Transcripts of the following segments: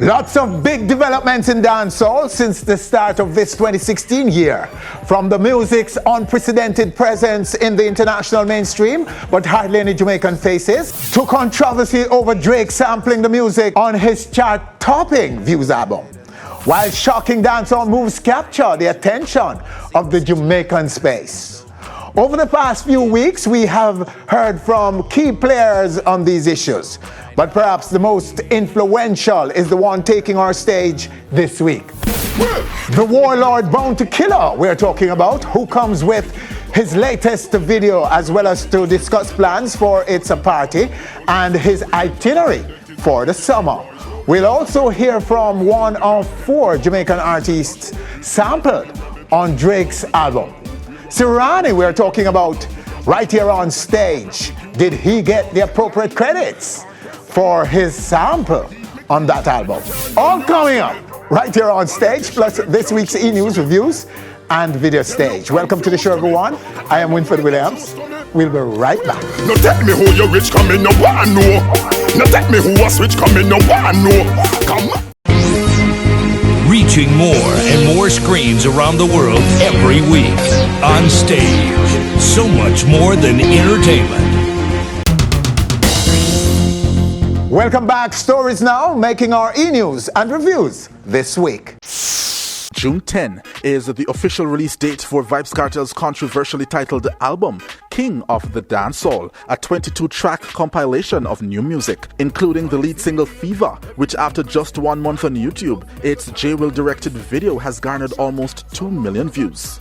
Lots of big developments in dancehall since the start of this 2016 year. From the music's unprecedented presence in the international mainstream, but hardly any Jamaican faces, to controversy over Drake sampling the music on his chart-topping Vybz album. While shocking dancehall moves capture the attention of the Jamaican space. Over the past few weeks, we have heard from key players on these issues. But perhaps the most influential is the one taking our stage this week. The warlord bound to killer we're talking about, who comes with his latest video as well as to discuss plans for its party and his itinerary for the summer. We'll also hear from one of 4 Jamaican artists sampled on Drake's album. Sirani we're talking about right here on stage. Did he get the appropriate credits for his sample on that album? All coming up right here on stage, plus this week's E-News reviews and video stage. Welcome to the show, everyone. I am Winfred Williams. We'll be right back. No tell me who you rich coming, no one know. No tell me who was rich coming, no one know. Come on. Reaching more and more screens around the world every week. On stage. So much more than entertainment. Welcome back. Stories now, making our E-News and reviews this week. June 10 is the official release date for Vybz Kartel's controversially titled album, King of the Dancehall, a 22-track compilation of new music, including the lead single Fever, which after just 1 month on YouTube, its J-Will-directed video has garnered almost 2 million views.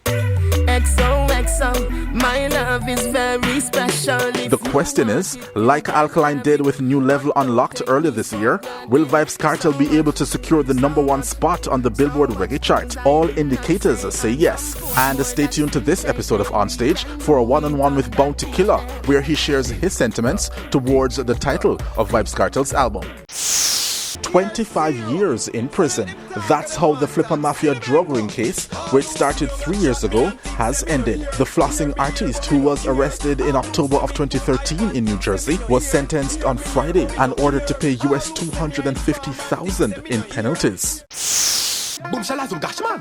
XOXO, my love is very special. The question is, like Alkaline did with New Level Unlocked earlier this year, will Vybz Kartel be able to secure the #1 spot on the Billboard Reggae chart? All indicators say yes. And stay tuned to this episode of Onstage for a one-on-one with Bounty Killer, where he shares his sentiments towards the title of Vybz Kartel's album. 25 years in prison. That's how the Flipper Mafia drug ring case, which started 3 years ago, has ended. The flossing artist, who was arrested in October of 2013 in New Jersey, was sentenced on Friday and ordered to pay US $250,000 in penalties.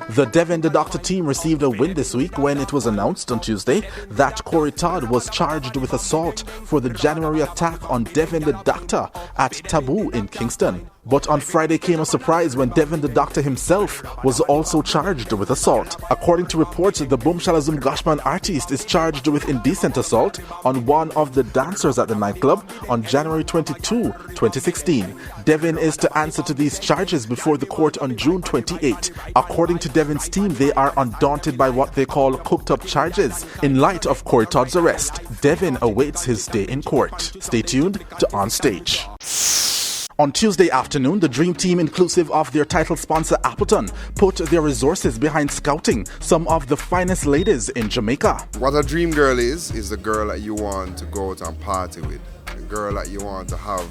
The Devin the Doctor team received a win this week when it was announced on Tuesday that Corey Todd was charged with assault for the January attack on Devin the Doctor at Taboo in Kingston. But on Friday came a surprise when Devin the Doctor himself was also charged with assault. According to reports, the Boom Shalazum Gashman artist is charged with indecent assault on one of the dancers at the nightclub on January 22, 2016. Devin is to answer to these charges before the court on June 28. According to Devin's team, they are undaunted by what they call cooked-up charges in light of Corey Todd's arrest. Devin awaits his day in court. Stay tuned to Onstage. On Tuesday afternoon, the Dream Team, inclusive of their title sponsor Appleton, put their resources behind scouting some of the finest ladies in Jamaica. What a dream girl is the girl that you want to go out and party with. The girl that you want to have,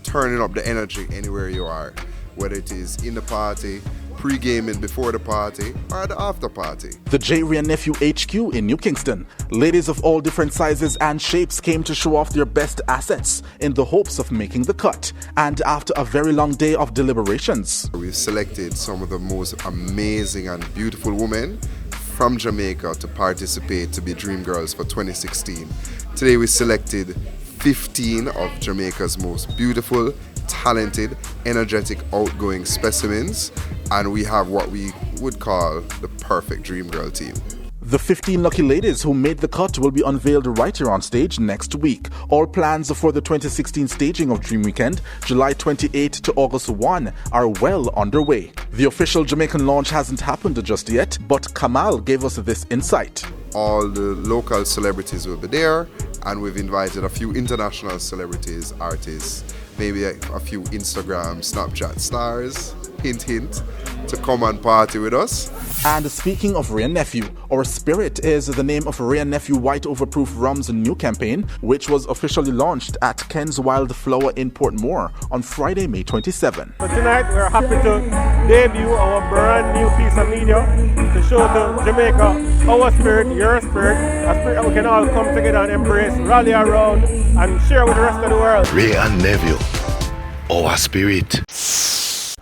turning up the energy anywhere you are. Whether it is in the party, pre-gaming before the party, or the after party. The J. Ray and Nephew HQ in New Kingston. Ladies of all different sizes and shapes came to show off their best assets in the hopes of making the cut. And after a very long day of deliberations, we've selected some of the most amazing and beautiful women from Jamaica to participate to be Dream Girls for 2016. Today we selected 15 of Jamaica's most beautiful, talented, energetic, outgoing specimens, and we have what we would call the perfect Dream Girl team. The 15 lucky ladies who made the cut will be unveiled right here on stage next week. All plans for the 2016 staging of Dream Weekend, July 28 to August 1, are well underway. The official Jamaican launch hasn't happened just yet, but Kamal gave us this insight. All the local celebrities will be there, and we've invited a few international celebrities, artists, maybe a few Instagram, Snapchat stars, hint, hint, to come and party with us. And speaking of Ray and Nephew, our Spirit is the name of Ray and Nephew White Overproof Rum's new campaign, which was officially launched at Ken's Wildflower in Portmore on Friday, May 27. So tonight we're happy to debut our brand new piece of media to show to Jamaica our spirit, your spirit, a spirit that we can all come together and embrace, rally around and share with the rest of the world. Ray and Nephew, our spirit.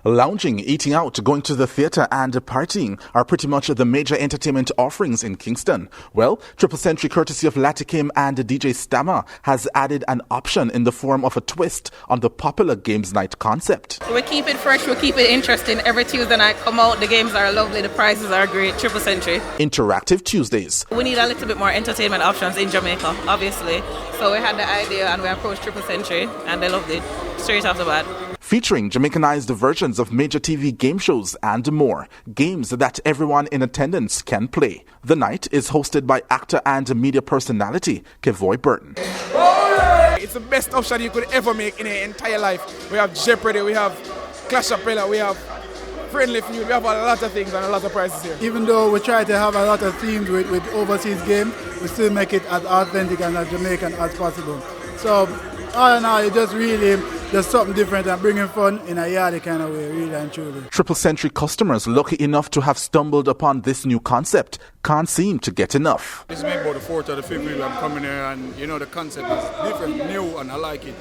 Lounging, eating out, going to the theatre and partying are pretty much the major entertainment offerings in Kingston. Well, Triple Century, courtesy of Latikim and DJ Stammer, has added an option in the form of a twist on the popular games night concept. We keep it fresh, we keep it interesting. Every Tuesday night come out, the games are lovely, the prices are great. Triple Century. Interactive Tuesdays. We need a little bit more entertainment options in Jamaica, obviously. So we had the idea and we approached Triple Century and they loved it straight off the bat. Featuring Jamaicanized versions of major TV game shows and more. Games that everyone in attendance can play. The night is hosted by actor and media personality Kevoy Burton. It's the best option you could ever make in your entire life. We have Jeopardy, we have Clash of Pella, we have Friendly Feud, we have a lot of things and a lot of prizes here. Even though we try to have a lot of themes with overseas game, we still make it as authentic and as Jamaican as possible. So all in all, it's just really just something different and bringing fun in a yardy kind of way, really and truly. Triple Century customers lucky enough to have stumbled upon this new concept can't seem to get enough. This is maybe about the 4th or the 5th week I'm coming here, and you know the concept is different, new, and I like it.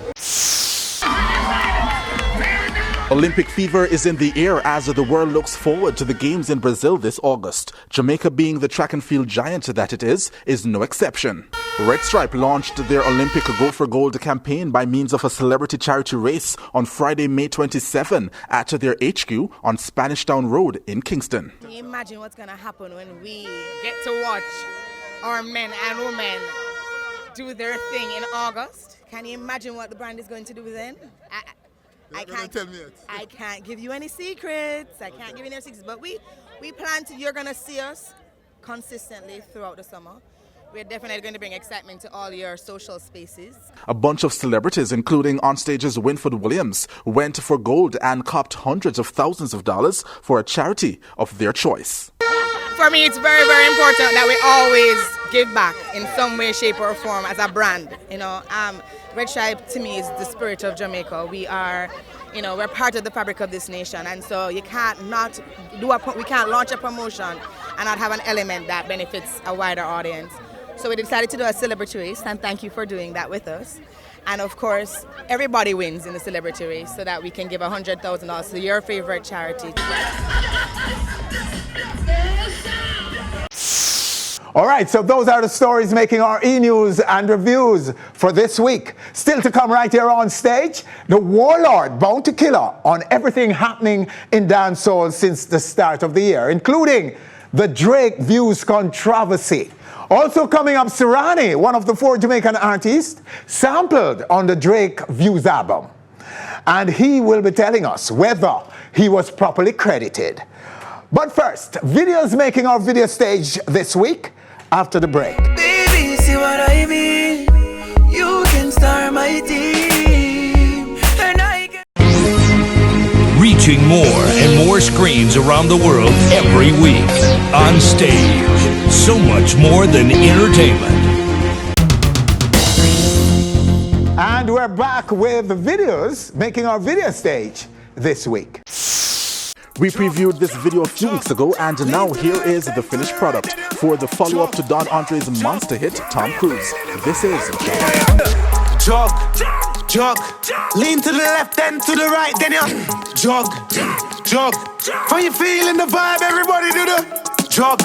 Olympic fever is in the air as the world looks forward to the Games in Brazil this August. Jamaica, being the track and field giant that it is no exception. Red Stripe launched their Olympic Go for Gold campaign by means of a celebrity charity race on Friday, May 27 at their HQ on Spanish Town Road in Kingston. Can you imagine what's going to happen when we get to watch our men and women do their thing in August? Can you imagine what the brand is going to do then? I can't give you any secrets. But we plan to, you're going to see us consistently throughout the summer. We're definitely going to bring excitement to all your social spaces. A bunch of celebrities, including Onstage's Winford Williams, went for gold and copped hundreds of thousands of dollars for a charity of their choice. For me, it's very, very important that we always give back in some way, shape, or form as a brand. You know, Red Stripe to me is the spirit of Jamaica. We are, you know, we're part of the fabric of this nation, and so you can't not we can't launch a promotion and not have an element that benefits a wider audience. So we decided to do a celebrity race, and thank you for doing that with us. And of course, everybody wins in the celebrity race so that we can give $100,000 to your favorite charity. All right, so those are the stories making our e-news and reviews for this week. Still to come right here on stage, the warlord bound to killer on everything happening in dancehall since the start of the year, including the Drake Views controversy. Also coming up, Sirani, one of the 4 Jamaican artists, sampled on the Drake Views album. And he will be telling us whether he was properly credited. But first, videos making our video stage this week after the break. Baby, see what I mean? You can start my team, and I can... Reaching more and more screens around the world every week. On Stage, so much more than entertainment. And we're back with the videos making our video stage this week. We previewed this video a few weeks ago, and now here is the finished product for the follow-up to Don Andre's monster hit, Tom Cruise. This is Jog, jog, lean to the left, then to the right, then you jog, jog. When you feeling the vibe, everybody do the jog,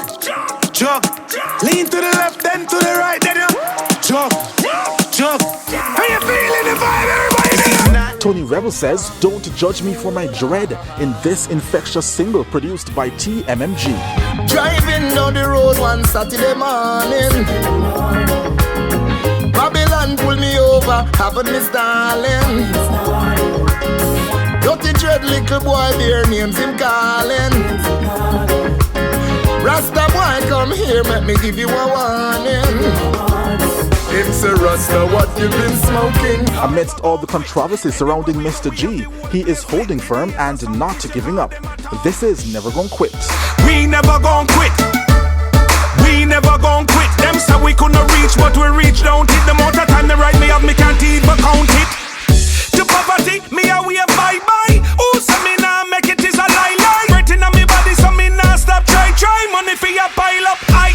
jog, lean to the left, then to the right, then you jog, jog. When you feeling the vibe, everybody do the... Tony Rebel says, "Don't judge me for my dread" in this infectious single produced by TMMG. Driving down the road one Saturday morning, Babylon pull me over, haven't Miss Darling. Dirty dread little boy, their names him calling. Rasta boy, come here, let me give you a warning. It's a Rasta, what you been smoking? Amidst all the controversy surrounding Mr. G, he is holding firm and not giving up. This is Never Gon' Quit. We never gon' quit. We never gon' quit. Them say we couldn't reach what we reach. Don't hit the amount of time they write me up, me can't even count it. To poverty, me a wave bye-bye. Who say me nah make it is a lie. Breathing on me body, so me nah stop. Try money for your pile up. I.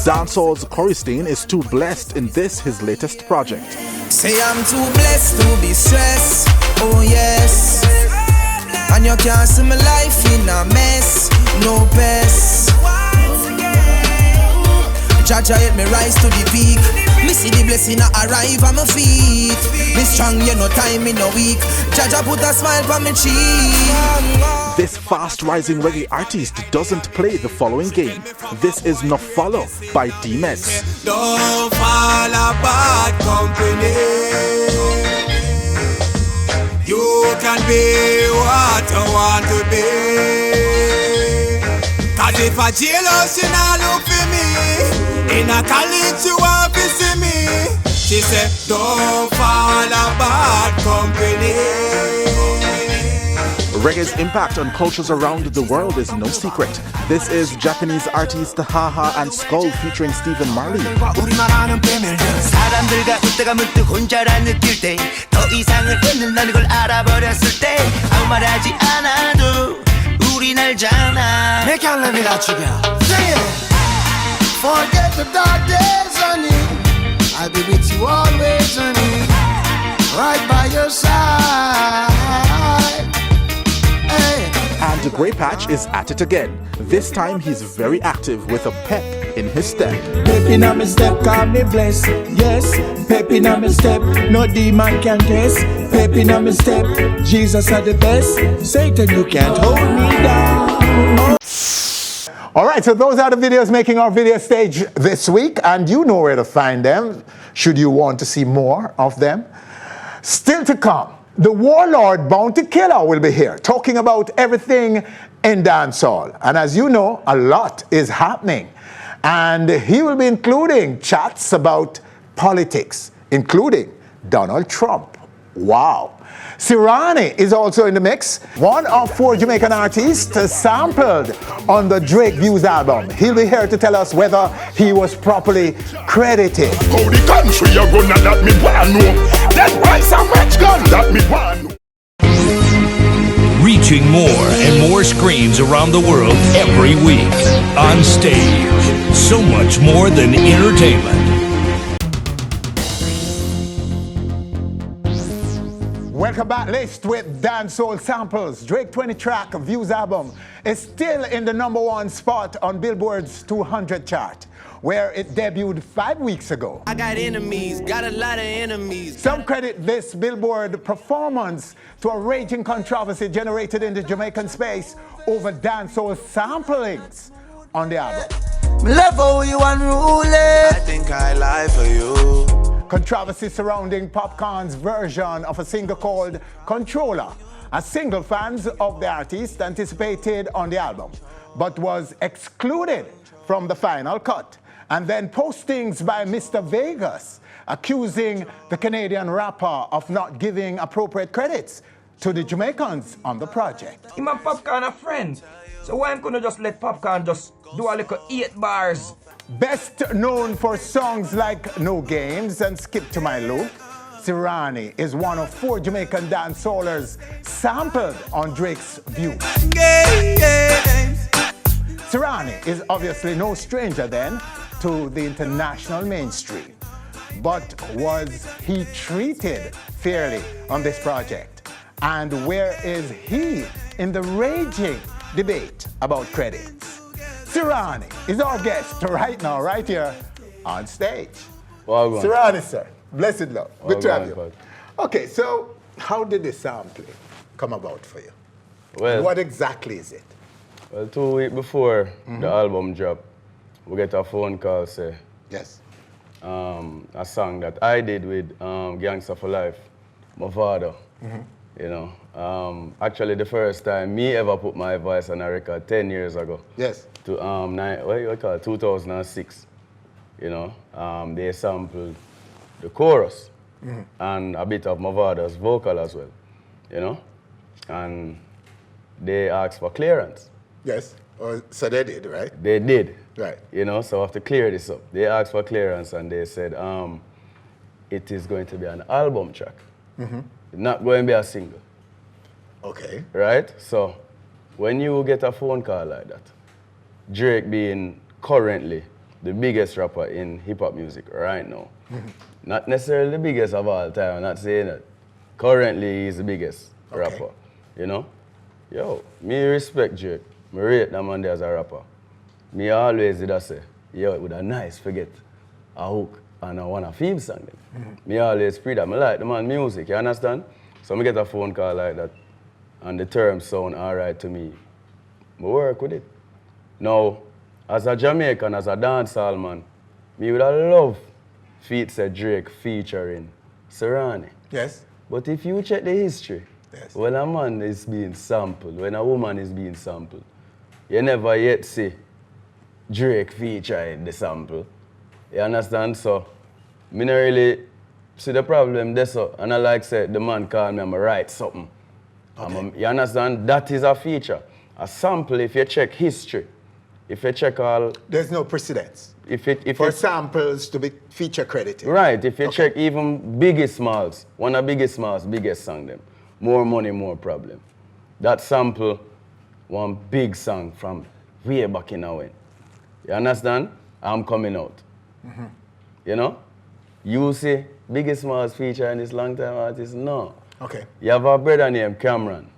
Dancehall's Corey Steen is too blessed in this, his latest project. Say I'm too blessed to be stressed. Oh yes. you can't see my life in a mess, no best. Jaja help me rise to the peak. Me see the blessing arrive on my feet. Me strong, you know time in a week. Jaja put a smile on my cheek. This fast-rising reggae artist doesn't play the following game. This is No Follow by D-Meds. Don't fall apart, company. You can be what you want to be. Cause if a jealous, she not look for me. In a college, you want to see me. She said, don't fall apart, company. Reggae's impact on cultures around the world is no secret. This is Japanese artist Haha and Skull featuring Stephen Marley. 사람들과 웃다가 문득 혼자라 느낄 때 더 이상을 잊는다는 걸 알아버렸을 때 아무 말 하지 않아도 우린 알잖아 Make your love it out, Sing it! Forget the dark days, honey. I'll be with you always, honey. Right by your side. And Grey Patch is at it again. This time he's very active with a pep in his step. Pep in my step, call me blessed. Yes, pep in my step, no demon can test. Pep in my step, Jesus are the best. Satan, you can't hold me down. All right, so those are the videos making our video stage this week, and you know where to find them should you want to see more of them. Still to come, the warlord Bounty Killer will be here talking about everything in dancehall. And as you know, a lot is happening. And he will be including chats about politics, including Donald Trump. Wow. Sirani is also in the mix. One of 4 Jamaican artists sampled on the Drake Vybz album. He'll be here to tell us whether he was properly credited. How the country you gonna let me want know? That price a match gun that me want. Reaching more and more screens around the world every week. On Stage. So much more than entertainment. Welcome back, list with dancehall samples. Drake 20-track Vybz album is still in the #1 spot on Billboard's 200 chart, where it debuted 5 weeks ago. I got enemies, got a lot of enemies. Some credit this Billboard performance to a raging controversy generated in the Jamaican space over dancehall samplings on the album. Love how you unruly. I think I lie for you. Controversy surrounding Popcorn's version of a single called Controller, a single fans of the artist anticipated on the album, but was excluded from the final cut. And then postings by Mr. Vegas accusing the Canadian rapper of not giving appropriate credits to the Jamaicans on the project. Him and Popcorn are friends, so why couldn't just let Popcorn just do a little 8 bars? Best known for songs like No Games and Skip to My Loop, Sirani is one of 4 Jamaican dancehallers sampled on Drake's View. Sirani is obviously no stranger then to the international mainstream, but was he treated fairly on this project? And where is he in the raging debate about credits? Sirani is our guest right now, right here on stage. Well, Serani, sir. Blessed love. Good to have you. Well. Okay, so how did the sampling come about for you? Well, what exactly is it? Well, 2 weeks before the album dropped, we get a phone call say, yes, a song that I did with Gangsta for Life, my father. You know, actually the first time me ever put my voice on a record 10 years ago. Yes. To what you call it, 2006. You know, they sampled the chorus and a bit of my father's vocal as well. You know, and they asked for clearance. Yes. So they did, right? They did. Right. You know, so I have to clear this up. They asked for clearance and they said, it is going to be an album track. It's not going to be a single. Okay. Right? So when you get a phone call like that, Drake being currently the biggest rapper in hip-hop music right now, not necessarily the biggest of all time, I'm not saying that. Currently he's the biggest rapper, you know? Yo, me respect Drake. Me rate that man there as a rapper. Me always did I say, yo, it would have nice forget a hook and I want a theme song. Me always free that. Me like the man music, you understand? So me get a phone call like that and the terms sound alright to me. Me work with it. Now, as a Jamaican, as a dancehall man, me would have loved feat said Drake featuring Sirani. Yes. But if you check the history, yes, when a man is being sampled, when a woman is being sampled, you never yet see Drake featuring the sample. You understand? So, me not really see the problem there, so. And I like say the man call me, I'm a write something. Okay. You understand? That is a feature. A sample, if you check history, if you check all... There's no precedence if for samples to be feature credited. Right, if you check even Biggie Smalls, one of Biggie Smalls' biggest song them, More Money, More Problem. That sample, one big song from way back in our way. You understand? I'm coming out. You know? You see Biggie Smalls feature in this long time artist? No. Okay. You have a brother named Cameron,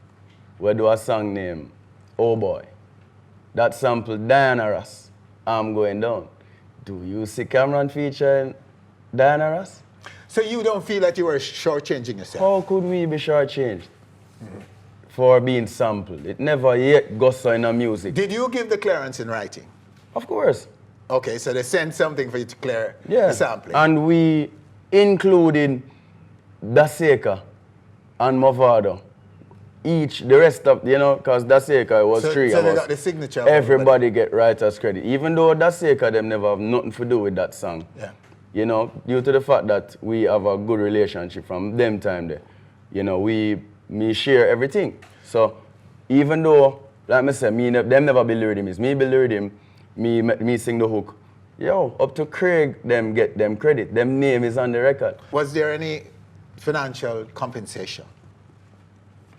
where do a song named Oh Boy. That sample, Diana Ross, I'm Going Down. Do you see Cameron featuring Diana Ross? So you don't feel that you were shortchanging yourself? How could we be shortchanged for being sampled? It never yet got so in a music. Did you give the clearance in writing? Of course. Okay, so they sent something for you to clear the sampling. And we included Daseka and Movado. Each, the rest of, you know, because Daseka was three so of they us. got the signature of everybody get writer's credit. Even though Daseka, them never have nothing to do with that song. Yeah. You know, due to the fact that we have a good relationship from them time there. You know, me share everything. So, even though, like I said, them never build the rhythm. It's me build the rhythm, me sing the hook. Yo, up to Craig, them get them credit. Them name is on the record. Was there any financial compensation?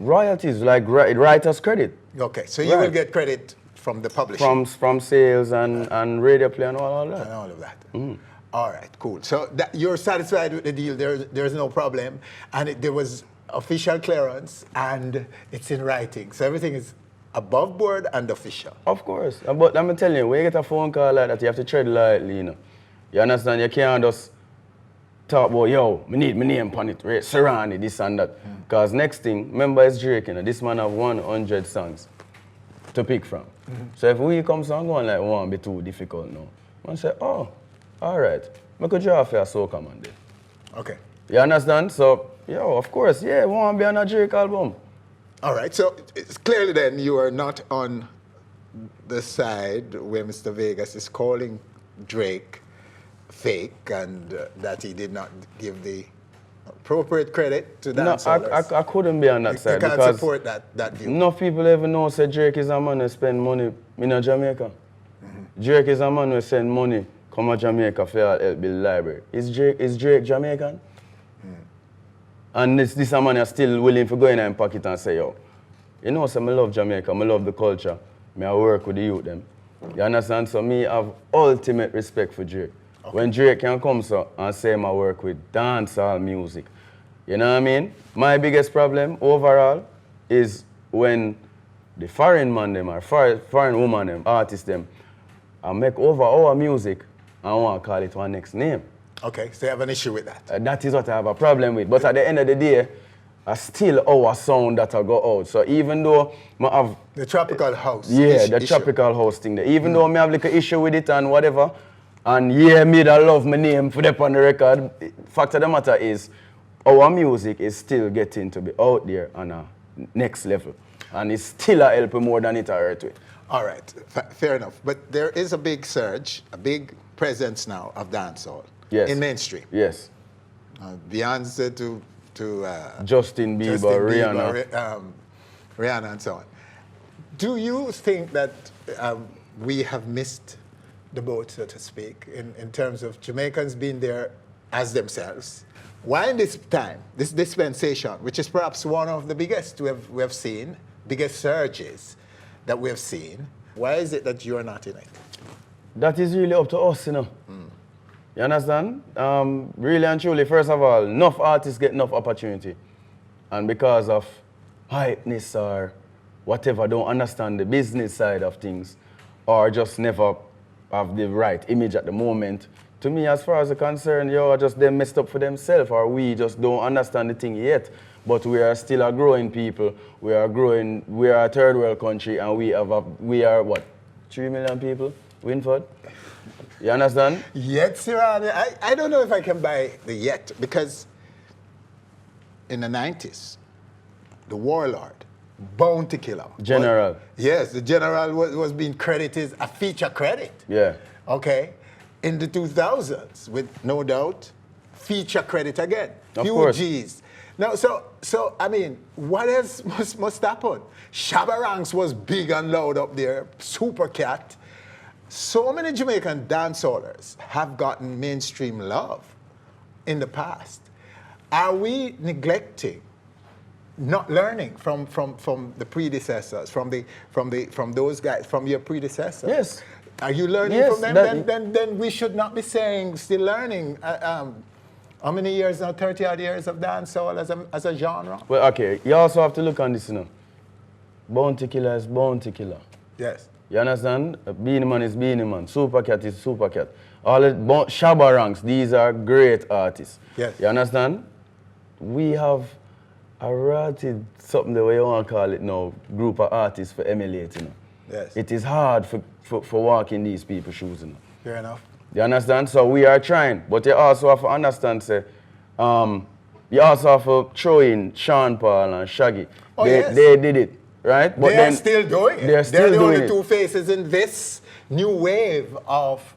Royalties, like writer's credit. Okay, so you will get credit from the publisher? From sales and radio play and all that. And all of that. All right, cool. So you're satisfied with the deal. There's no problem. And there was official clearance and it's in writing. So everything is above board and official. Of course. But I'm telling you, when you get a phone call like that, you have to tread lightly, you know. You understand? You can't just talk about, yo, me need my name on it, right? Serani, this and that. Because next thing, remember it's Drake, you know, this man have 100 songs to pick from. So if we come song going like one be too difficult now, man say, oh, all right, I could draw for a soca man then. Okay. You understand? So, yo, of course, yeah, we want to be on a Drake album. All right, so it's clearly then you are not on the side where Mr. Vegas is calling Drake fake and that he did not give the appropriate credit to dancehallers. No, I couldn't be on that side because because support that view. Enough people ever know say Drake is a man who spend money in Jamaica. Drake is a man who send money come to Jamaica for help build the library. Is Drake Jamaican? And this a man is still willing to go in and pocket and say, yo, you know, so I love Jamaica, I love the culture, I work with the youth them. You understand? So me have ultimate respect for Drake. Okay. When Drake can come so and say I work with dancehall music, you know what I mean? My biggest problem overall is when the foreign man them or foreign woman them, artists them, I make over our music and I want to call it one next name. Okay, so you have an issue with that? That is what I have a problem with. But at the end of the day, I still our sound that I go out. So even though I have... The tropical house. Yeah, the tropical house thing there. Even though I have like an issue with it and whatever, and yeah, me that love my name for them on the record, fact of the matter is, our music is still getting to be out there on a next level. And it's still a help more than it hurt with. All right, fair enough. But there is a big surge, a big presence now of dancehall. Yes. In mainstream. Yes. Beyonce to Justin Bieber, Rihanna and so on. Do you think that we have missed the boat, so to speak, in terms of Jamaicans being there as themselves? Why in this time, this dispensation, which is perhaps one of the biggest we have seen, biggest surges that we have seen, why is it that you're not in it? That is really up to us, you know. You understand? Really and truly, first of all, enough artists get enough opportunity. And because of hypeness or whatever, don't understand the business side of things, or just never have the right image at the moment. To me, as far as I'm concerned, are just them messed up for themselves, or we just don't understand the thing yet. But we are still a growing people. We are growing. We are a third world country, and we are what, 3 million people, Winford? You understand? Yet, Sirani, I don't know if I can buy the yet, because in the 90s, the warlord, Bounty Killer. General. Yes, the general was being credited a feature credit. Yeah. Okay. In the 2000s, with no doubt, feature credit again. Of course. G's. Now, so I mean, what else must happen? Shabba Ranks was big and loud up there, Super Cat. So many Jamaican dancehallers have gotten mainstream love in the past. Are we neglecting, not learning from the predecessors, from those guys, from your predecessors? Yes. Are you learning from them? Then we should not be saying still learning. How many years now? 30 odd years of dancehall as a genre? Well, okay. You also have to look on this, you know. Bounty Killer is Bounty Killer. Yes. You understand? Beanie Man is Beanie Man. Super Cat is Super Cat. All the Shabba Ranks, these are great artists. Yes. You understand? We have a rotted something the way you want to call it now, group of artists for emulate, you know. Yes. It is hard for walking these people's shoes, you know. Fair enough. You understand? So we are trying, but you also have to understand, say, you also have to throw in Sean Paul and Shaggy. Oh, they did it, right? But they're still doing it. They're still the doing only it. two faces in this new wave of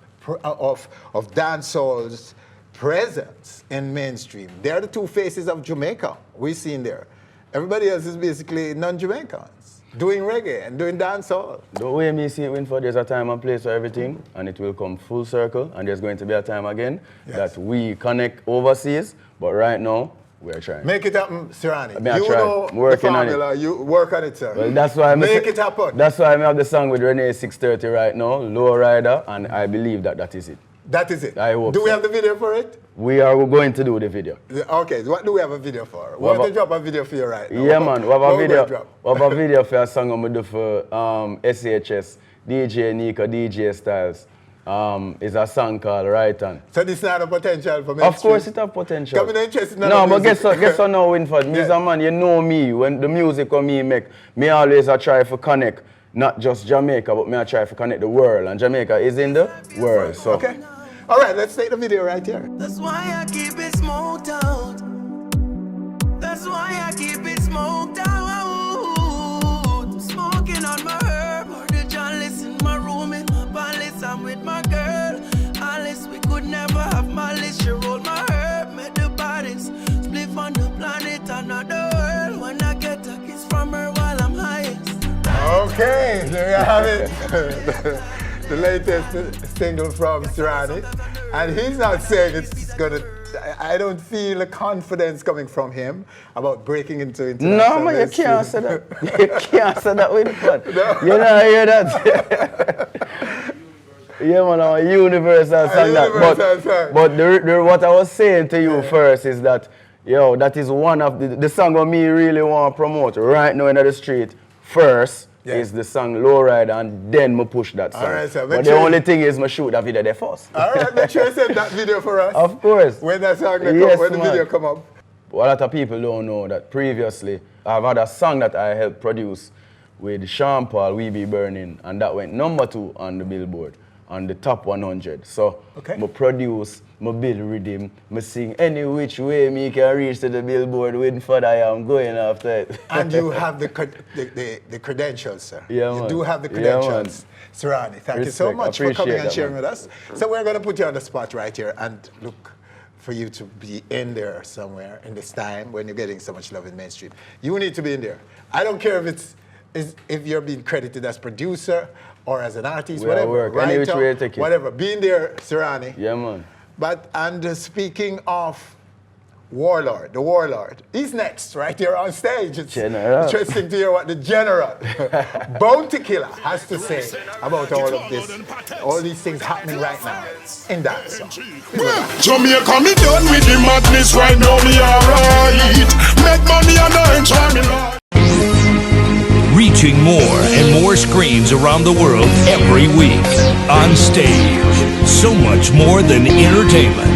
dancehall's presence in mainstream. They're the two faces of Jamaica we've seen there. Everybody else is basically non-Jamaicans, doing reggae and doing dancehall. The way me see it, Winford, there's a time and place for everything, and it will come full circle, and there's going to be a time again that we connect overseas, but right now, we're trying. Make it happen, Sirani. You know the formula. You work on it, sir. Well, that's why Make it happen. That's why I have the song with Renee 630 right now, Low Rider, and I believe that is it. That is it. I hope Do we have the video for it? We are going to do the video. Okay, what do we have a video for? We want to drop a video for you right now. Yeah, man. We have a video. We have a video for a song I'm going to do for SHS, DJ Nika, DJ Styles. It's a song called Right On. So this is not a potential for mainstream? Of course it has potential. Come in interested in No, but guess what now, Winford? Me, man, you know me. When the music what me make, me always I try to connect, not just Jamaica, but me I try to connect the world. And Jamaica is in the world. So. Okay. All right, let's take the video right here. That's why I keep it smoked out. That's why I keep it smoked out. I'm smoking on my herb, or the chalice in my room in my palace. I'm with my girl, Alice. We could never have malice. She rolled my herb, made the baddest split on the planet, another world. When I get a kiss from her while I'm highest. Okay, there you have it. The latest single from Serani. And he's not saying it's gonna, I don't feel the confidence coming from him about breaking into international. No, man, you can't say that. You can't say that with fun. No. You don't hear that? Yeah, man, a universal song. But what I was saying to you first is that, that is one of the song that me really want to promote right now in the street first. Is the song Lowrider, and then I push that song. All right, sir. But the only thing is I shoot that video there first. All right, make sure you send that video for us. Of course. When that song when the video come up. A lot of people don't know that previously I've had a song that I helped produce with Sean Paul, We Be Burning, and that went #2 on the Billboard, on the top 100. So I produce, I build rhythm, I sing any which way me can reach to the Billboard with further I am going after it. And you have the credentials, sir. Yeah, you man. do have the credentials. Yeah, Serani, thank you so much for coming and sharing man. with us. So we're going to put you on the spot right here and look for you to be in there somewhere in this time when you're getting so much love in mainstream. You need to be in there. I don't care if you're being credited as producer or as an artist, whatever, writer, whatever. Be in there, Serani. Yeah, man. But, and speaking of Warlord, the Warlord, he's next, right here on stage. It's interesting to hear what the General, Bounty Killer, has to say about all of this, all these things happening right now in dancehall. Jamaica, me done with the madness right now, me alright. Make money and I enjoy me life. reaching more and more screens around the world every week. On Stage, so much more than entertainment.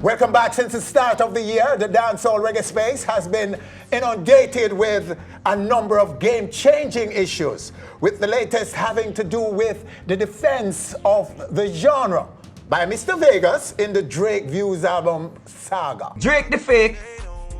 Welcome back. Since the start of the year, the dancehall reggae space has been inundated with a number of game-changing issues, with the latest having to do with the defense of the genre by Mr. Vegas in the Drake Views album Saga. Drake the fake,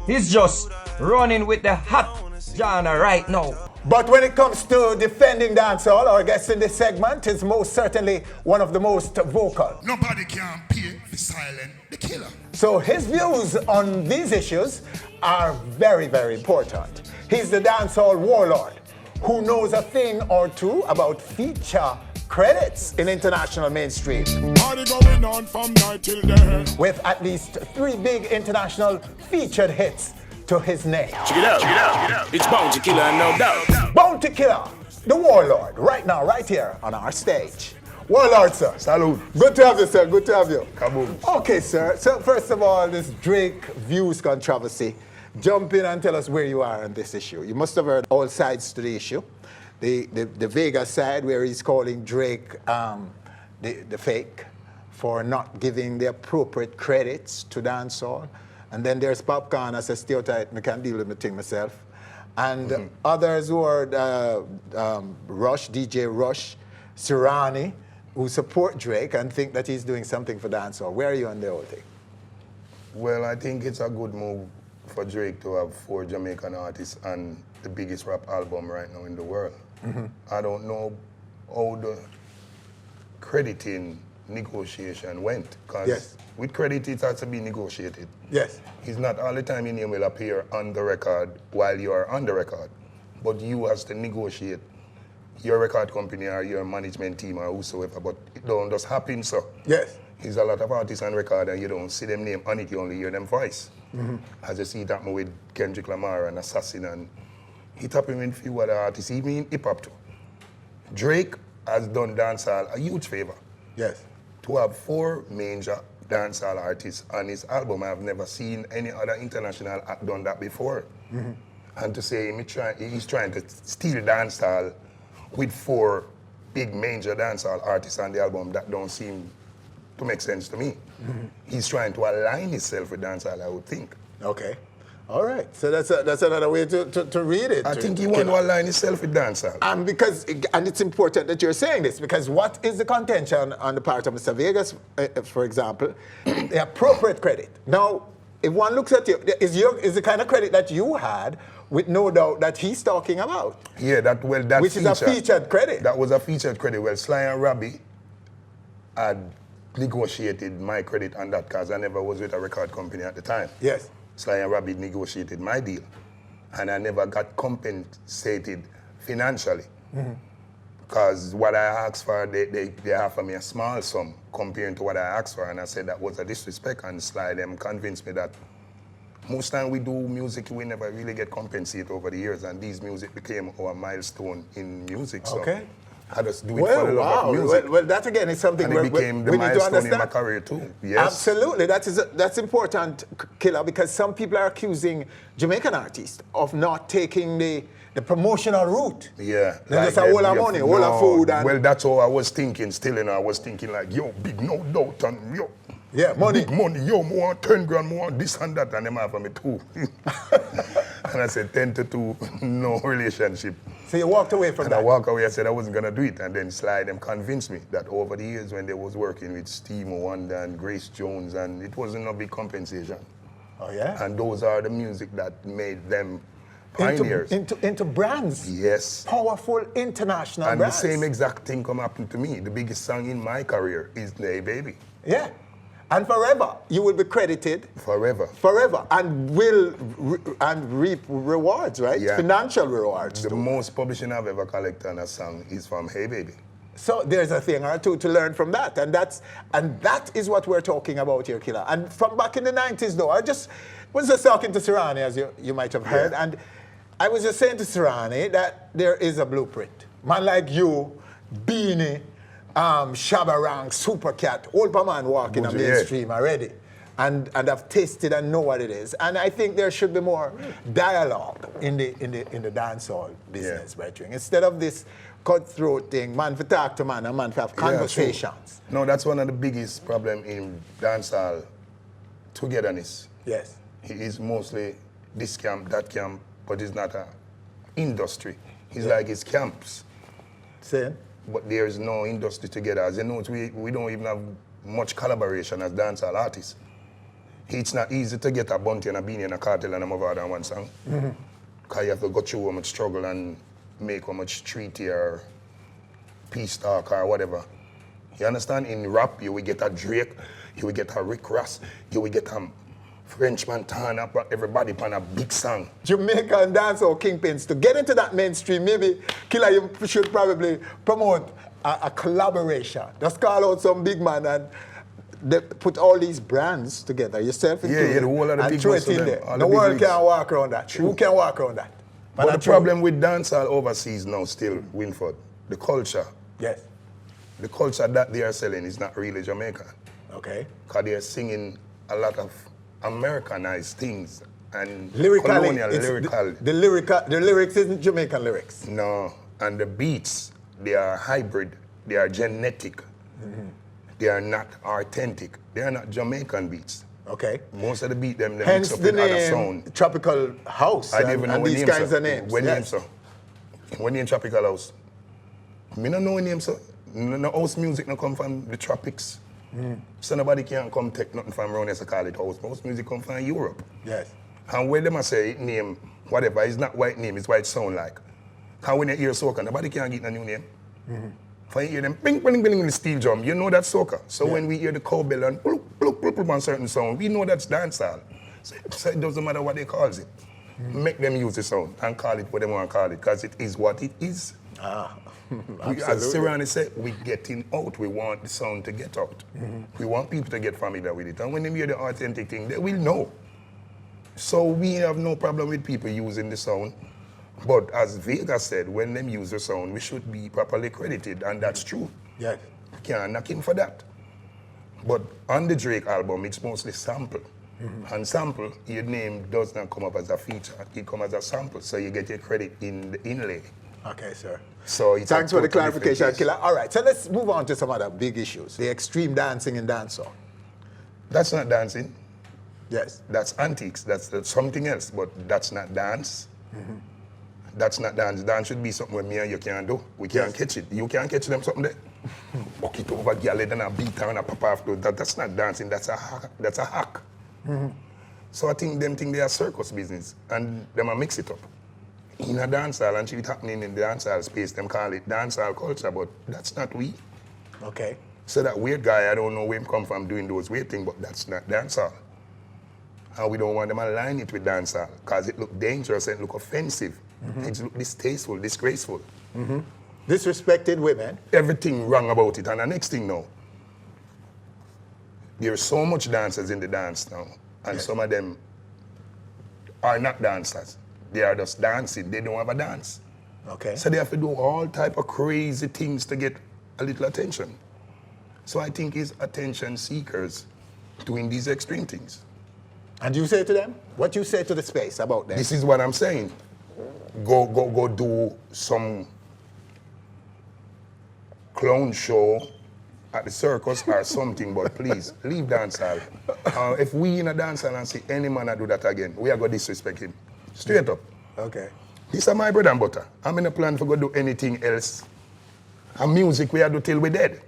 he's just running with the hot genre right now. But when it comes to defending dancehall, our guest in this segment is most certainly one of the most vocal. Nobody can pay for silent the killer. So his views on these issues are very, very important. He's the dancehall warlord who knows a thing or two about feature credits in international mainstream. Party going on from night till day. With at least 3 big international featured hits to his name. Check it out, check it out, check it out. It's Bounty Killer, no doubt. Bounty Killer, the warlord, right now, right here on our stage. Warlord, sir. Salute. Good to have you, sir. Good to have you. Kaboom. Okay, sir. So first of all, this Drake Views controversy. Jump in and tell us where you are on this issue. You must have heard all sides to the issue. The Vegas side, where he's calling Drake the fake for not giving the appropriate credits to dancehall. And then there's Popcorn as a stereotype, I can't deal with the thing myself. And others who are Rush, DJ Rush, Sirani, who support Drake and think that he's doing something for dancehall. Where are you on the whole thing? Well, I think it's a good move for Drake to have 4 Jamaican artists and the biggest rap album right now in the world. I don't know how the crediting negotiation went, because with credit it has to be negotiated. Yes. It's not all the time your name will appear on the record while you are on the record, but you has to negotiate your record company or your management team or whosoever, but it don't just happen so. Yes. There's a lot of artists on record and you don't see them name on it, you only hear them voice. As you see it happen with Kendrick Lamar and Assassin, and it happened with a few other artists, even in hip-hop too. Drake has done dancehall a huge favor. Yes. To have 4 major dancehall artists on his album, I've never seen any other international act done that before. And to say he's trying to steal dancehall with 4 big major dancehall artists on the album, that don't seem to make sense to me. He's trying to align himself with dancehall, I would think. Okay. All right. So that's another way to read it. I think he want to align himself with dancehall. And it's important that you're saying this, because what is the contention on the part of Mr. Vegas, for example, the appropriate credit. Now, if one looks at you, is the kind of credit that you had, with no doubt that he's talking about. Yeah, which is a featured credit. That was a featured credit. Well, Sly and Robbie had negotiated my credit on that, because I never was with a record company at the time. Yes. Sly and Robbie negotiated my deal, and I never got compensated financially. Because what I asked for, they offered me a small sum compared to what I asked for, and I said that was a disrespect, and Sly them convinced me that most time we do music, we never really get compensated over the years, and these music became our milestone in music. So okay. I just do it for the love of music. Well, that again is something and it became the we need to milestone understand. in my career too. Yes. Absolutely, that's important, Killer, because some people are accusing Jamaican artists of not taking the promotional route. Yeah. They just have all our money, all our food. And well, that's how I was thinking still, I was thinking like, yo, big no doubt, and yo. Yeah, money. Big money, yo, more 10 grand, more this and that, and them offer me 2. And I said 10 to 2, no relationship. So you walked away from that? And I walked away, I said I wasn't gonna do it, and then Sly them convinced me that over the years when they was working with Steve Wonder and Grace Jones, and it wasn't a big compensation. Oh yeah? And those are the music that made them pioneers. Into brands? Yes. Powerful international and brands. And the same exact thing come happen to me. The biggest song in my career is Hey Baby. Yeah. And forever, you will be credited. Forever. Forever, and reap rewards, right? Yeah. Financial rewards. The most publishing I've ever collected on a song is from Hey Baby. So there's a thing or two to learn from that, and that is what we're talking about here, Killer. And from back in the 90s, though, I was just talking to Sirani, as you might have heard, and I was just saying to Sirani that there is a blueprint. Man like you, Beanie, Shabba Rank, Super Cat, old man walking on mainstream already. and have tasted and know what it is. And I think there should be more dialogue in the dancehall business, right? Instead of this cutthroat thing, man for talk to man and man for have conversations. No, that's one of the biggest problems in dancehall togetherness. Yes. He is mostly this camp, that camp, but it's not a industry. It's like his camps. Same. But there is no industry together. As you know, we don't even have much collaboration as dancehall artists. It's not easy to get a Bunty and a Beanie and a Kartel and a Mavado on one song. Because you have to go through how much struggle and make how much treaty or peace talk or whatever. You understand? In rap, you will get a Drake, you will get a Rick Ross, you will get a Frenchman turn up everybody on a big song. Jamaican dancehall kingpins, to get into that mainstream, maybe, Killer, you should probably promote a collaboration. Just call out some big man and they put all these brands together, yourself included, the whole of the and big throw boss it in of them, there. all The the big world wigs. can't walk around that. True. Who can walk around that? But the problem with dancehall overseas now still, Winford, the culture. Yes. The culture that they are selling is not really Jamaican. Okay. Because they are singing a lot of Americanized things and Lyrically, colonial it's lyrical. The lyrics isn't Jamaican lyrics. No, and the beats, they are hybrid, they are genetic. They are not authentic. They are not Jamaican beats. Okay. Most of the beat them Hence mix up the with other name sound. Tropical House I didn't even know and what these name, kinds sir. of names. What name, Yes. sir? What name Tropical House? Me don't know what name, sir. No house music no come from the tropics. So nobody can come take nothing from around here to call it house. House music come from Europe. Yes. And when them a say it name, whatever, it's not white name, it's what it sound like. Because when you hear soca, nobody can get a new name. If I hear them bing, bing, bing, in the steel drum, you know that's soca. So when we hear the cowbell and bloop, bloop, bloop, bloop on certain sound, we know that's dancehall. So it doesn't matter what they call it. Make them use the sound and call it what they want to call it, because it is what it is. As Sirani said, we're getting out. We want the sound to get out. We want people to get familiar with it. And when they hear the authentic thing, they will know. So we have no problem with people using the sound. But as Vega said, when them use the sound, we should be properly credited, and that's true. Yes. Can't knock him for that. But on the Drake album, it's mostly sample. And sample, your name does not come up as a feature, it comes as a sample, so you get your credit in the inlay. Okay, sir. So it's Thanks for the totally clarification, different case. Killer. All right, so let's move on to some other big issues. The extreme dancing in dancehall. That's not dancing. Yes. That's antics, that's something else, but that's not dance. That's not dance. Dance should be something where me and you can do. We can't catch it. You can't catch them something there. Buck it over, girl, then a beat her and a pop after. That's not dancing, that's a hack. That's a hack. So I think them think they are circus business, and them a mix it up. In a dancehall, and shit happening in the dancehall space, them call it dancehall culture, but that's not we. Okay. So that weird guy, I don't know where he come from doing those weird things, but that's not dancehall. And we don't want them to align it with dancehall, because it look dangerous and look offensive. It look distasteful, disgraceful. Disrespected women. Everything wrong about it. And the next thing now, there's so much dancers in the dance now, and some of them are not dancers. They are just dancing. They don't have a dance. Okay. So they have to do all type of crazy things to get a little attention. So I think it's attention seekers doing these extreme things. And you say to them? What you say to the space about them? This is what I'm saying. Go do some clown show at the circus or something, but please, leave dancehall. If we in a dancehall and see any man that do that again, we are going to disrespect him. Straight up. Okay. This is my bread and butter. I'm in a plan for go do anything else. And music we are do till we're dead.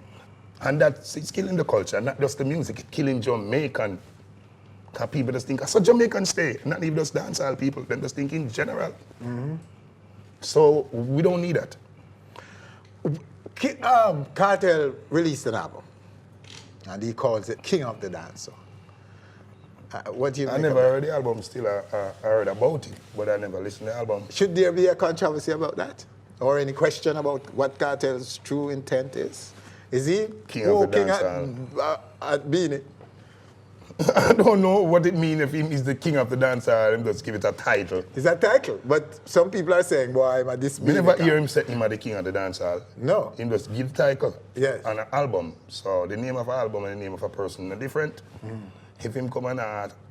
And it's killing the culture, not just the music, it's killing Jamaican. Because people just think, so Jamaican stay. Not even just dancehall people, them just think in general. So we don't need that. Kartel released an album, and he calls it King of the Dancehall. What do you I think never about heard the album still. I heard about it, but I never listened to the album. Should there be a controversy about that? Or any question about what Kartel's true intent is? Is he King of the walking dancehall? at Beanie? I don't know what it means if he's the king of the dancer and just give it a title. It's a title, but some people are saying, boy, I'm a this We never hear him say him are the king of the dancehall. No. Him just give title Yes. on an album. So the name of an album and the name of a person are different. If him come and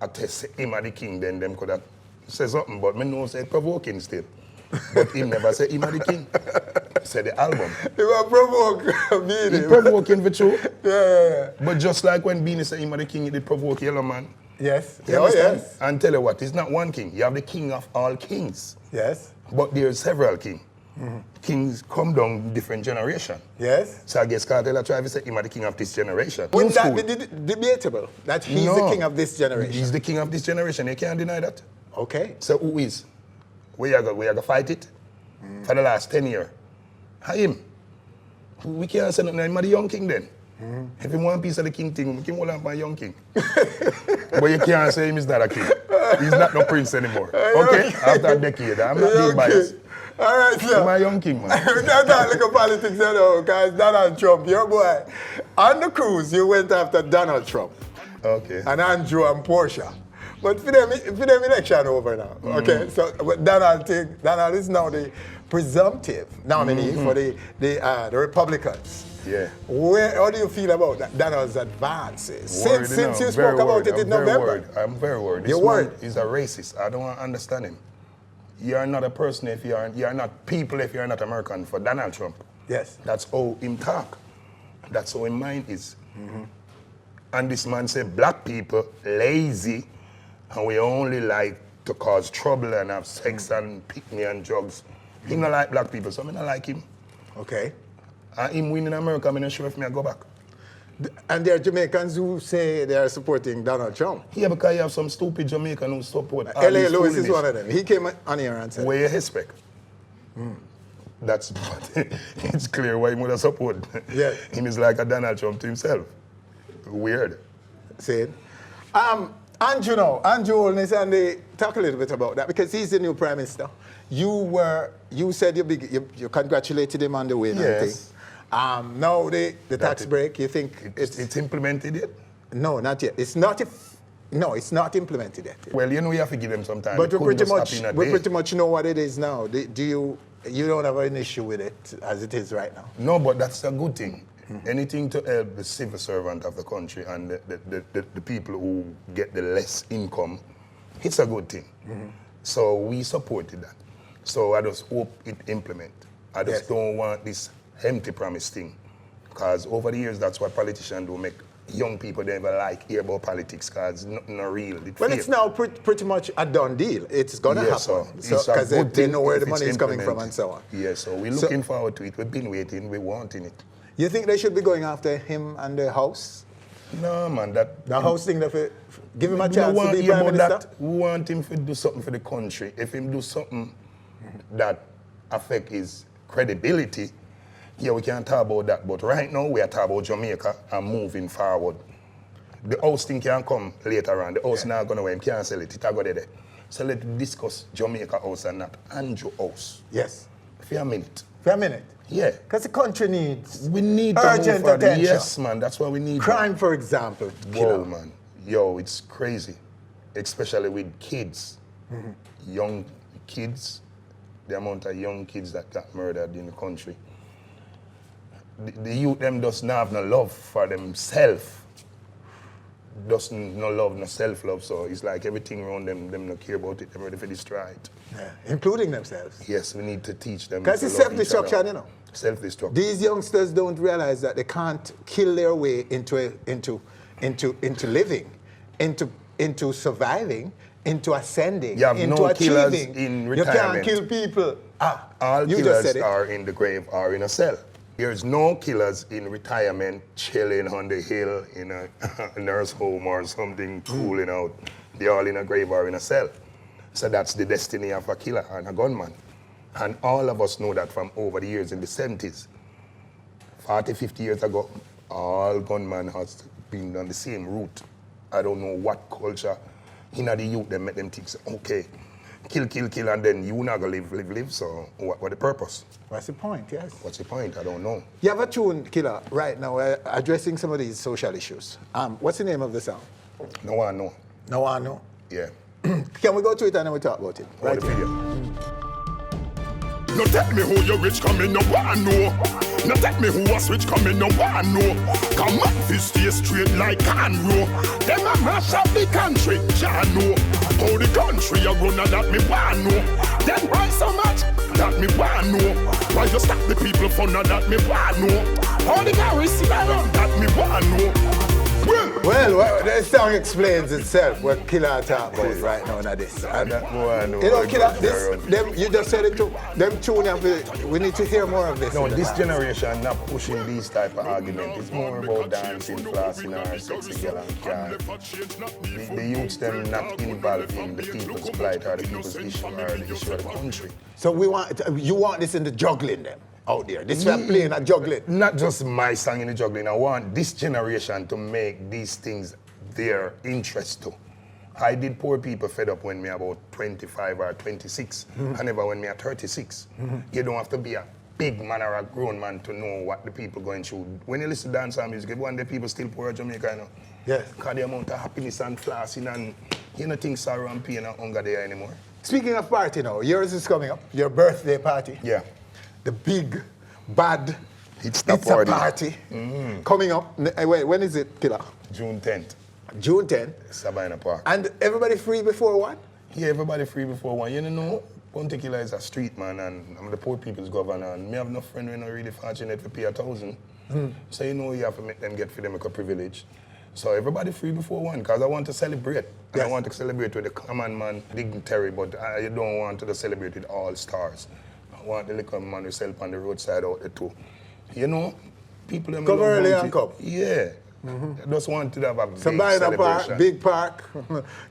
attest him at the king, then them could have said something, but me know say provoking still. But him never say him at the king. Say the album. He was provoke Beanie. He provoking for true. Yeah. But just like when Beanie said him at the king, he did provoke Yellow Man. Yes. You understand? And tell you what, it's not one king. You have the king of all kings. Yes. But there's several kings. Kings come down different generation. Yes. So I guess Kartel try to say him are the king of this generation. Wouldn't that be debatable? That he's the king of this generation? He's the king of this generation. You can't deny that. Okay. So who is? We are going to fight it for the last 10 years. Him. We can't say nothing. I'm the young king then. If you want a piece of the king thing, we can hold on my young king. But you can't say him is not a king. He's not no prince anymore. Okay? After a decade. I'm not being biased. All right, sir. He's my young king, man. We can't talk like politics, you know, because Donald Trump, your boy, on the cruise, you went after Donald Trump. Okay. And Andrew and Portia. But for them election over now, okay? So Donald is now the presumptive nominee for the Republicans. Yeah. How do you feel about that, Donald's advances? Since you spoke about it in November. I'm very worried. You're worried? He's a racist. I don't understand him. You're not a person if you're not people if you're not American for Donald Trump. Yes. That's how him talk. That's how his mind is. And this man say black people lazy and we only like to cause trouble and have sex and pick me and drugs. He not like black people, so I don't like him. Okay. And him win in America, I'm not sure if I go back. And there are Jamaicans who say they are supporting Donald Trump. Yeah, because you have some stupid Jamaican who support L.A. Lewis is one of them. He came on here and said... Where you expect? That's it's clear why he would have support. Yeah. Him is like a Donald Trump to himself. Weird. See? Andrew now, Andrew Holness, and they talk a little bit about that because he's the new Prime Minister. You said you congratulated him on the win. Yes. Now the tax break, you think it's implemented yet? No, not yet. It's not implemented yet. Well, you know you have to give them some time. But we pretty much know what it is now. You don't have an issue with it as it is right now? No, but that's a good thing. Anything to help the civil servant of the country and the people who get the less income, it's a good thing. So we supported that. So I just hope it implement. I just don't want this empty promise thing. Because over the years, that's what politicians do, make young people never hear about politics because it's not real. It's now pretty much a done deal. It's going to happen. Because they know where the money is coming from and so on. Yeah, so we're looking forward to it. We've been waiting, we're wanting it. You think they should be going after him and the House? No, man. The House thing, give him a chance to be Prime Minister? We want him to do something for the country. If him do something that affect his credibility, yeah, we can talk about that. But right now, we are talking about Jamaica and moving forward. The House thing can come later on. The House not going to win. Can't sell it. It'll go there. So let's discuss Jamaica House and not Andrew House. Yes. For a minute. For a minute? Yeah. Because the country needs urgent attention. Yes, man. That's what we need. Crime, for example. Whoa, man. Yo, it's crazy. Especially with kids. Young kids. The amount of young kids that got murdered in the country. The youth, them does not have no love for themselves. Doesn't no love, no self-love. So it's like everything around them not care about it. They're ready for destroy it. Yeah. Including themselves. Yes, we need to teach them. Because it's self-destruction, you know. Self-destruction. These youngsters don't realize that they can't kill their way into living, into surviving, into ascending, you have into no achieving. Killers in retirement. You can't kill people. All killers are in the grave or in a cell. There's no killers in retirement chilling on the hill in a nurse home or something, cooling out. They're all in a grave or in a cell. So that's the destiny of a killer and a gunman. And all of us know that from over the years in the 70s. 40, 50 years ago, all gunmen has been on the same route. I don't know what culture in the youth they make them think, okay, kill, and then you not gonna live. So what the purpose? What's the point? Yes. What's the point? I don't know. You have a tune, Killer, right now, addressing some of these social issues. What's the name of the song? No one know. No one know. Yeah. Can we go to it and then we talk about it? Right. The video. No tell me who you rich, come in, no one know. No tell me who was rich, come in, no one know. Come on, fist stay straight like Conroe. Them a mash up the country, Jah know. How the country a run and that me want know. Then why so much? That me want know. Why you stop the people for now that me want know. All the guys see around that me want know. Well, the song explains itself what Killer talk about right now in this. And, you know, Killer, you just said it too. Them tune up, we need to hear more of this. No, this generation not pushing these type of arguments. It's more about dancing, flossing, or sexy girl and car. The youths them not involved in the people's plight or the people's issue or the issue of the country. So you want this in the juggling then? Out there. This one playing a juggling. Not just my song in the juggling. I want this generation to make these things their interest too. I did Poor People Fed Up when me about 25 or 26. I never when me at 36. You don't have to be a big man or a grown man to know what the people going through. When you listen to dancehall music, one day people still poor Jamaica, you know. Yes. Because the amount of happiness and flossing and you don't think sorrow and pain and hunger there anymore. Speaking of party now, yours is coming up. Your birthday party. Yeah. The big, bad, it's a party coming up. Wait, when is it, Killer? June 10th. June 10th? Sabina Park. And everybody free before what? Yeah, everybody free before one. You know, Ponte Killer is a street man and I'm the poor people's governor and me have no friend who not really fortunate to pay $1,000. So you know you have to make them get for them a privilege. So everybody free before one, because I want to celebrate. And I want to celebrate with the common man dignitary, but I don't want to celebrate with all stars. I want the little man who sell on the roadside out there too. You know, people them come early and come. Yeah. I just want to have a big Sabina Park, big park,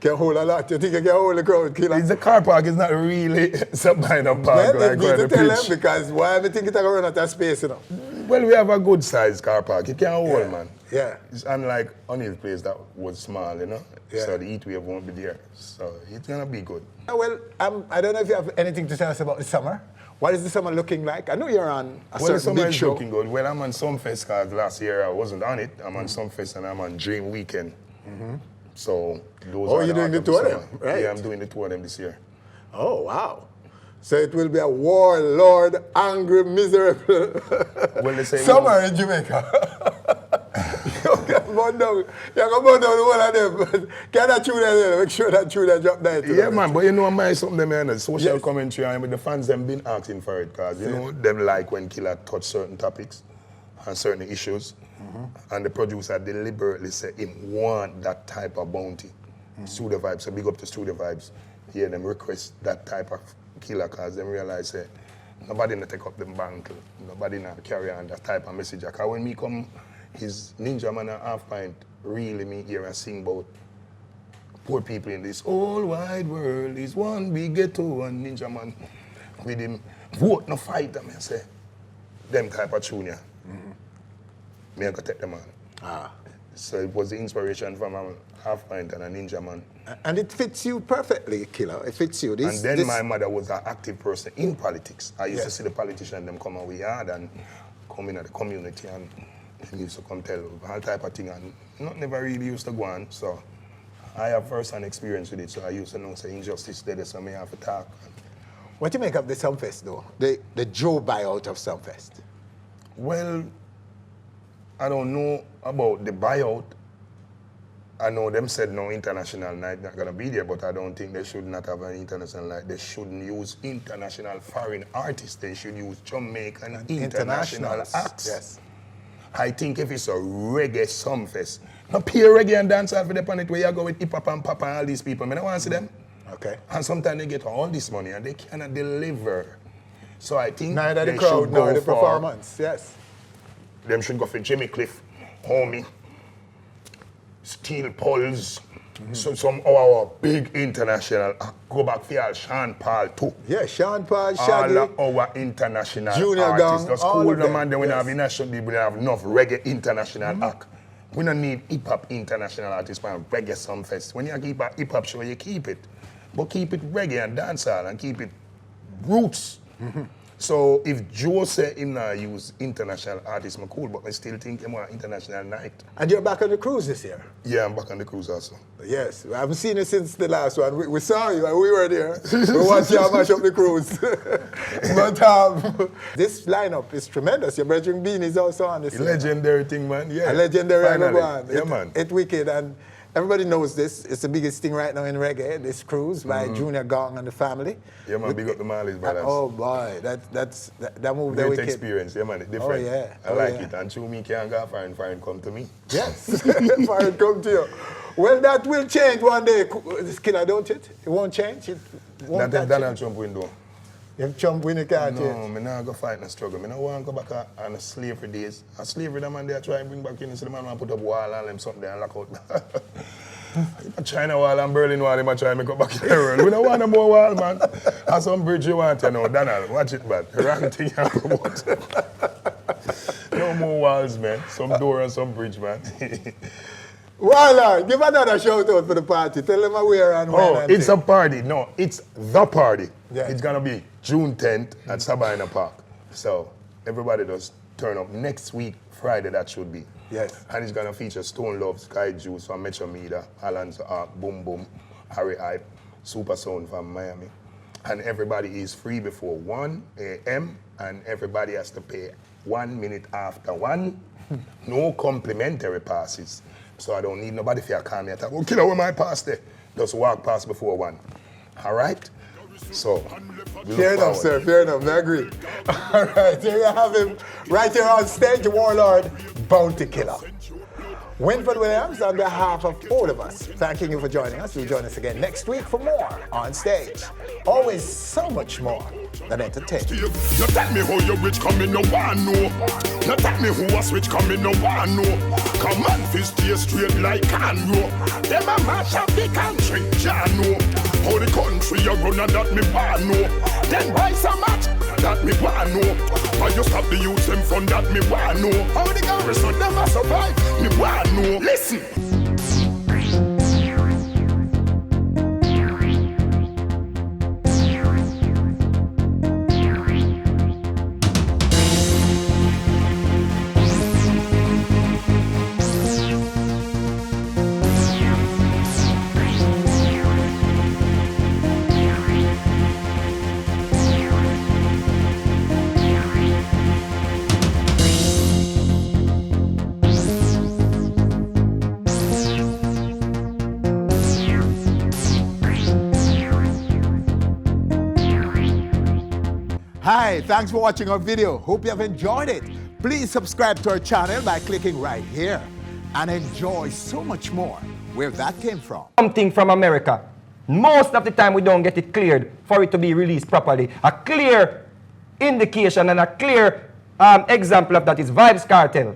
can hold a lot. You think you can hold the crowd, Killer? It's the car park, it's not really Sabina Park. Well, like they need to tell them because why I think it's going to run out of space, you know? Well, we have a good sized car park. You can't hold, man. Yeah. It's unlike O'Neill's place that was small, you know? Yeah. So the heat wave won't be there. So it's going to be good. Well, I don't know if you have anything to tell us about the summer. What is the summer looking like? I know you're on a certain the summer big is show. looking good. Well, I'm on Sumfest because last year I wasn't on it. I'm on Sumfest and I'm on Dream Weekend. So those are you're doing the two of them, right? Yeah, I'm doing the two of them this year. Oh, wow. So it will be a warlord, angry, miserable summer in Jamaica. You can burn down the one of them, but can that tune there? Make sure that tune drop down. Yeah, man, but you know, I'm something them in the social commentary and the fans them been asking for it because you know them like when Killer touch certain topics and certain issues, and the producer deliberately say him want that type of bounty. Studio Vybz, so big up to Studio Vybz. Yeah, them request that type of Killer because them realize that nobody not take up them bank, nobody not carry on that type of message. Because when me come, his Ninja Man and Half Pint really me hear and sing about poor people in this whole wide world is one big ghetto and Ninja Man with him vote no fight, I say them type of tune, yeah. Me I go take them on. So it was the inspiration from a Half Pint and a Ninja Man. And it fits you perfectly, Killer. It fits you. My mother was an active person in politics. I used to see the politicians them come away hard and come in at the community and they used to come tell all type of thing and not never really used to go on. So I have first-hand experience with it, so I used to know say injustice there, so I have to talk. What do you make of the Sumfest though? The Joe buyout of Sumfest? Well, I don't know about the buyout. I know them said no international night not gonna be there, but I don't think they should not have an international night. They shouldn't use international foreign artists. They should use Jamaican international acts. Yes. I think if it's a reggae Sumfest, no pure reggae and dancehall for the planet where you go with hip hop and pop and all these people. I don't want to see them. Okay. And sometimes they get all this money and they cannot deliver. So I think neither they the crowd nor the performance. Yes. Them should go for Jimmy Cliff, Homie, Steel Pulse, so some of our big international, go back for Sean Paul too. Yeah, Sean Paul, Shaggy. All our international Junior artists. Gang, Just all cool of them. man, then we don't have enough reggae international act. We don't need hip-hop international artists for reggae Sumfest. When you keep a hip-hop show, you keep it. But keep it reggae and dancehall and keep it roots. So if Joe say him not use international artists, I'm cool, but I still think him want international night. And you're back on the cruise this year? Yeah, I'm back on the cruise also. Yes, I haven't seen you since the last one. We saw you and we were there. We watched you mash up the cruise. But this lineup is tremendous. Your brethren Bean is also on this. Legendary thing, man. Yeah. A legendary Finally. one. Yeah, man. It's wicked, and everybody knows this. It's the biggest thing right now in reggae, this cruise by Junior Gong and the family. Yeah, man, big up the Marley's brothers. Oh, boy, that move there Great wicked. experience, yeah, man, it's different. Oh, yeah. I like it, and through me can't go foreign come to me. Yes, foreign come to you. Well, that will change one day, Killer, don't it? It won't change? It won't That Donald Trump window. If Trump win, it can't change. No, I'm not go fight no struggle. I don't want to go back on the slavery days. A slavery, the man they try and bring back in, so the man want to put up wall and them something there and lock out. China wall and Berlin wall, they try and make up back in the world. We don't want no more wall, man. And some bridge you want, you know. Donald, watch it, man. Wrong thing you promote. No more walls, man. Some door and some bridge, man. Voila, give another shout out for the party. Tell them where and when. Oh, it's a party. No, it's the party. Yeah. It's going to be June 10th at Sabina Park. So everybody just turn up next week, Friday, that should be. Yes. And it's going to feature Stone Love, Sky Juice from Metro Media, Alan's Boom Boom, Harry Hype, Super Sound from Miami. And everybody is free before 1 a.m. and everybody has to pay 1 minute after 1. No complimentary passes. So I don't need nobody if you call me and talk, oh, killer, where my pass there? Just walk past before 1. All right? So, fair enough, sir. Fair enough. I agree. All right, here you have him right here on stage, Warlord, Bounty Killer. Winford Williams, on behalf of all of us, thanking you for joining us. You'll join us again next week for more on stage. Always so much more than entertainment. You tell me how you rich come in, no one know. You tell me who was rich come in, no one know. Come on, fist stay straight like Conroe. Them a mash up the country, Jah know. How the country you run and that me want know. Then why so much? That me want know. Why you stop the youth them fun that me want know. How the garrison them a survive? Me want know. Listen. Hi, thanks for watching our video. Hope you have enjoyed it. Please subscribe to our channel by clicking right here and enjoy so much more where that came from. Something from America. Most of the time we don't get it cleared for it to be released properly. A clear indication and a clear example of that is Vybz Kartel.